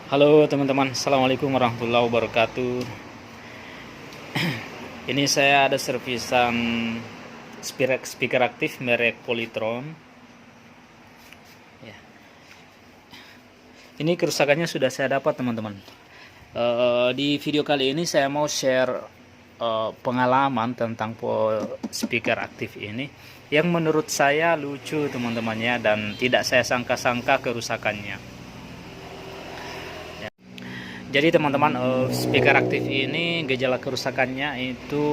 Halo teman-teman, Assalamualaikum warahmatullahi wabarakatuh. Ini saya ada servisan speaker aktif merek Polytron ya. Ini kerusakannya sudah saya dapat teman-teman. Di video kali ini saya mau share pengalaman tentang speaker aktif ini yang menurut saya lucu teman-temannya, dan tidak saya sangka-sangka kerusakannya. Jadi teman-teman, speaker aktif ini gejala kerusakannya itu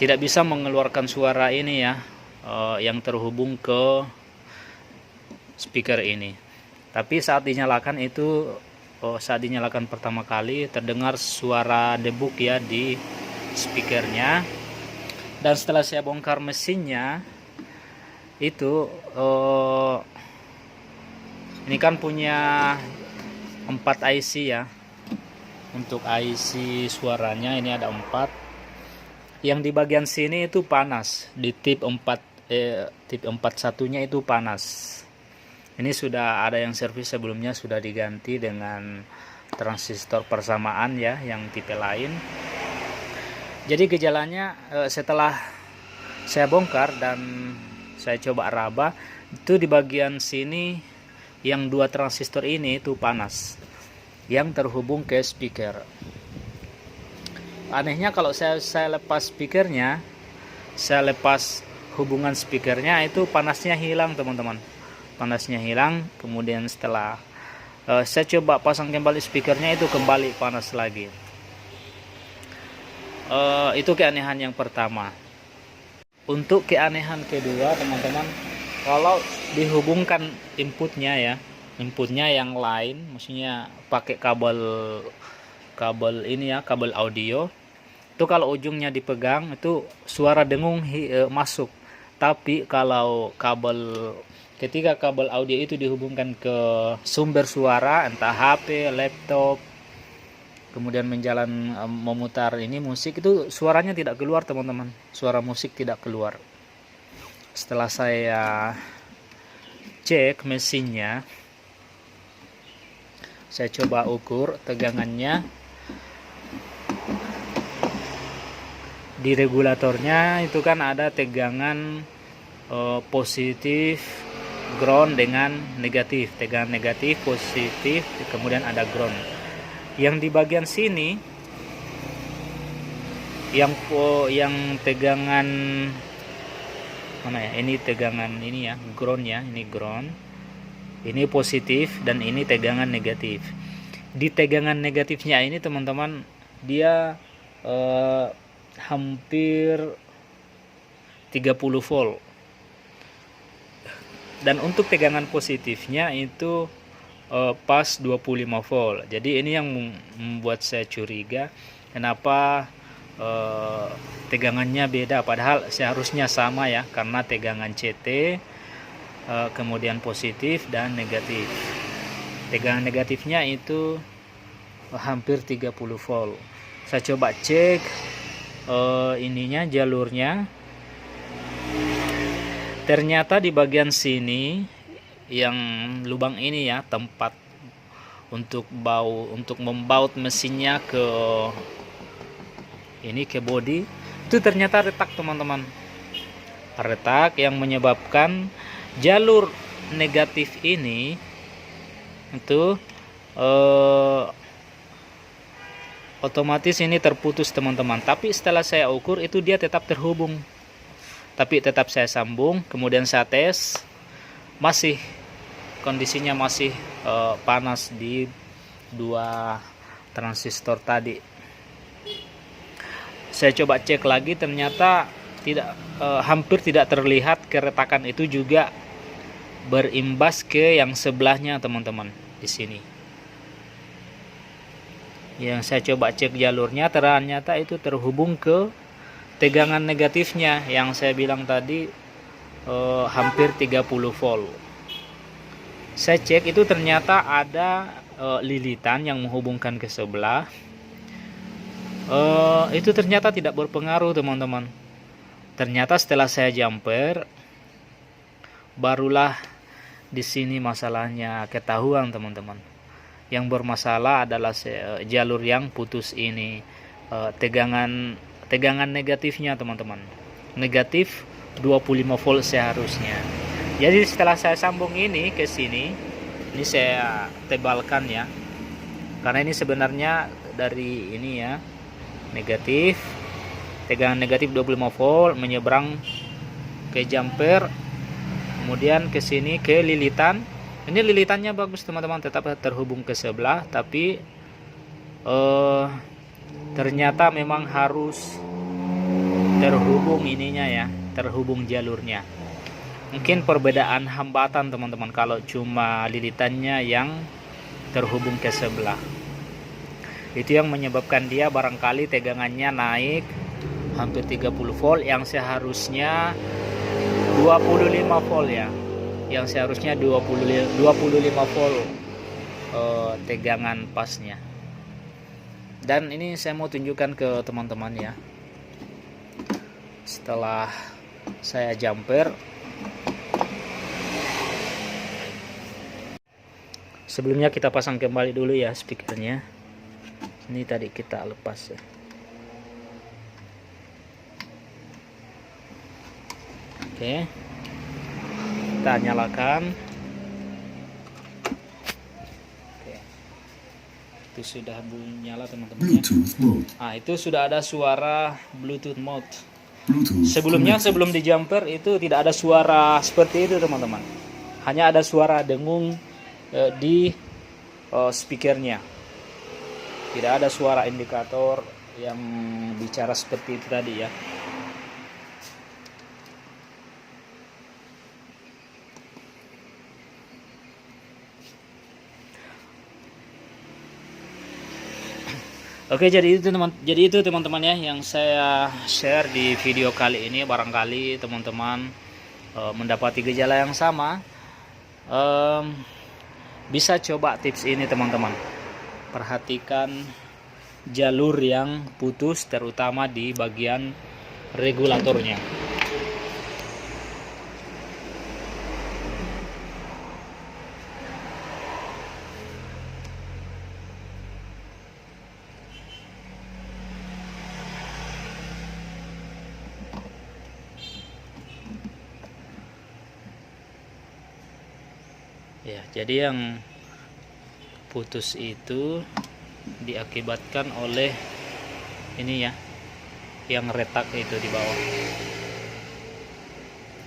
tidak bisa mengeluarkan suara ini ya, yang terhubung ke speaker ini. Tapi saat dinyalakan itu, saat dinyalakan pertama kali terdengar suara debug ya di speakernya. Dan setelah saya bongkar mesinnya itu, ini kan punya 4 IC ya. Untuk IC suaranya ini ada 4. Yang di bagian sini itu panas, di tip 41-nya itu panas. Ini sudah ada yang servis sebelumnya, sudah diganti dengan transistor persamaan ya, yang tipe lain. Jadi gejalanya, setelah saya bongkar dan saya coba raba, itu di bagian sini yang 2 transistor ini itu panas, yang terhubung ke speaker. Anehnya kalau saya lepas speakernya, saya lepas hubungan speakernya, itu panasnya hilang teman-teman. Panasnya hilang. Kemudian setelah saya coba pasang kembali speakernya, itu kembali panas lagi. Itu keanehan yang pertama. Untuk keanehan kedua teman-teman, kalau dihubungkan inputnya yang lain, maksudnya pakai kabel ini ya, kabel audio, itu kalau ujungnya dipegang itu suara dengung masuk. Tapi kalau ketika kabel audio itu dihubungkan ke sumber suara, entah HP, laptop, kemudian memutar ini musik, itu suaranya tidak keluar teman-teman. Suara musik tidak keluar. Setelah saya cek mesinnya, saya coba ukur tegangannya. Di regulatornya itu kan ada tegangan positif, ground dengan negatif. Tegangan negatif, positif, kemudian ada ground. Yang di bagian sini yang tegangan mana ya, ini tegangan ini ya, ground ya, ini ground, ini positif, dan ini tegangan negatif. Di tegangan negatifnya ini teman-teman, dia hampir 30 volt, dan untuk tegangan positifnya itu pas 25 volt. Jadi ini yang membuat saya curiga, kenapa tegangannya beda, padahal seharusnya sama ya, karena tegangan CT, kemudian positif dan negatif. Tegangan negatifnya itu hampir 30 volt. Saya coba cek ininya, jalurnya. Ternyata di bagian sini yang lubang ini ya, tempat untuk membaut mesinnya ke body, itu ternyata retak teman-teman. Retak yang menyebabkan jalur negatif ini itu otomatis ini terputus teman-teman. Tapi setelah saya ukur itu dia tetap terhubung, tapi tetap saya sambung. Kemudian saya tes, masih kondisinya masih panas di 2 transistor tadi. Saya coba cek lagi, ternyata hampir tidak terlihat keretakan itu juga berimbas ke yang sebelahnya teman-teman. Di sini yang saya coba cek jalurnya, ternyata itu terhubung ke tegangan negatifnya yang saya bilang tadi, hampir 30 volt. Saya cek itu ternyata ada lilitan yang menghubungkan ke sebelah. Itu ternyata tidak berpengaruh teman-teman. Ternyata setelah saya jumper, barulah di sini masalahnya ketahuan teman-teman. Yang bermasalah adalah jalur yang putus ini, tegangan negatifnya teman-teman. Negatif 25 volt seharusnya. Jadi setelah saya sambung ini ke sini, ini saya tebalkan ya. Karena ini sebenarnya dari ini ya, negatif, tegangan negatif 25 volt menyeberang ke jumper, kemudian ke sini ke lilitan. Ini lilitannya bagus teman-teman, tetap terhubung ke sebelah, tapi ternyata memang harus terhubung ininya ya, terhubung jalurnya. Mungkin perbedaan hambatan teman-teman kalau cuma lilitannya yang terhubung ke sebelah. Itu yang menyebabkan dia barangkali tegangannya naik hampir 30 volt yang seharusnya 25 volt ya. Yang seharusnya 25 volt tegangan pasnya. Dan ini saya mau tunjukkan ke teman-teman ya. Setelah saya jumper, sebelumnya kita pasang kembali dulu ya speakernya. Ini tadi kita lepas ya. Oke, kita nyalakan. Oke, itu sudah nyala teman-teman ya. Nah, itu sudah ada suara Bluetooth mode. Sebelumnya sebelum di jumper itu tidak ada suara seperti itu teman-teman. Hanya ada suara dengung di speakernya. Tidak ada suara indikator yang bicara seperti itu tadi ya. Oke, jadi itu teman-teman ya yang saya share di video kali ini. Barangkali teman-teman mendapati gejala yang sama, bisa coba tips ini teman-teman. Perhatikan jalur yang putus, terutama di bagian regulatornya. Ya, jadi yang putus itu diakibatkan oleh ini ya, yang retak itu di bawah.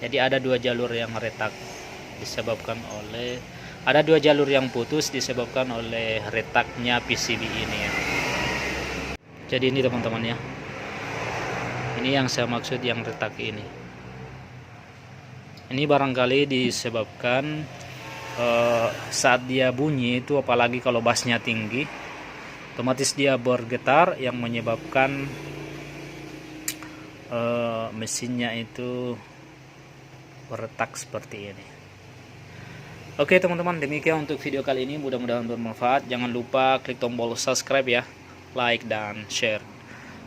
Jadi ada dua jalur yang retak disebabkan oleh, ada dua jalur yang putus disebabkan oleh retaknya PCB ini ya. Jadi ini teman-teman ya, ini yang saya maksud yang retak ini. Ini barangkali disebabkan saat dia bunyi itu, apalagi kalau bassnya tinggi, otomatis dia bergetar yang menyebabkan mesinnya itu retak seperti ini. Oke teman-teman, demikian untuk video kali ini, mudah-mudahan bermanfaat. Jangan lupa klik tombol subscribe ya, like dan share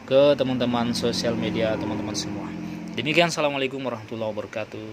ke teman-teman sosial media teman-teman semua. Demikian, assalamualaikum warahmatullahi wabarakatuh.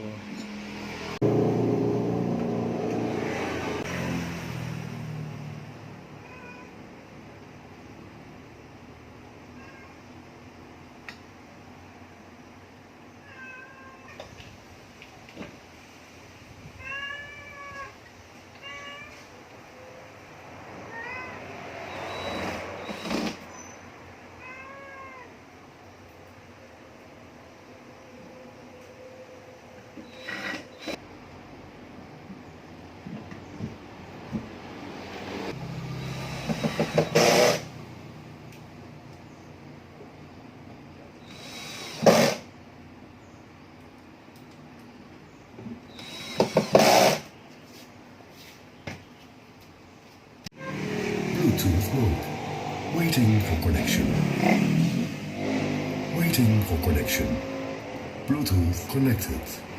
Bluetooth mode. Waiting for connection. Waiting for connection. Bluetooth connected.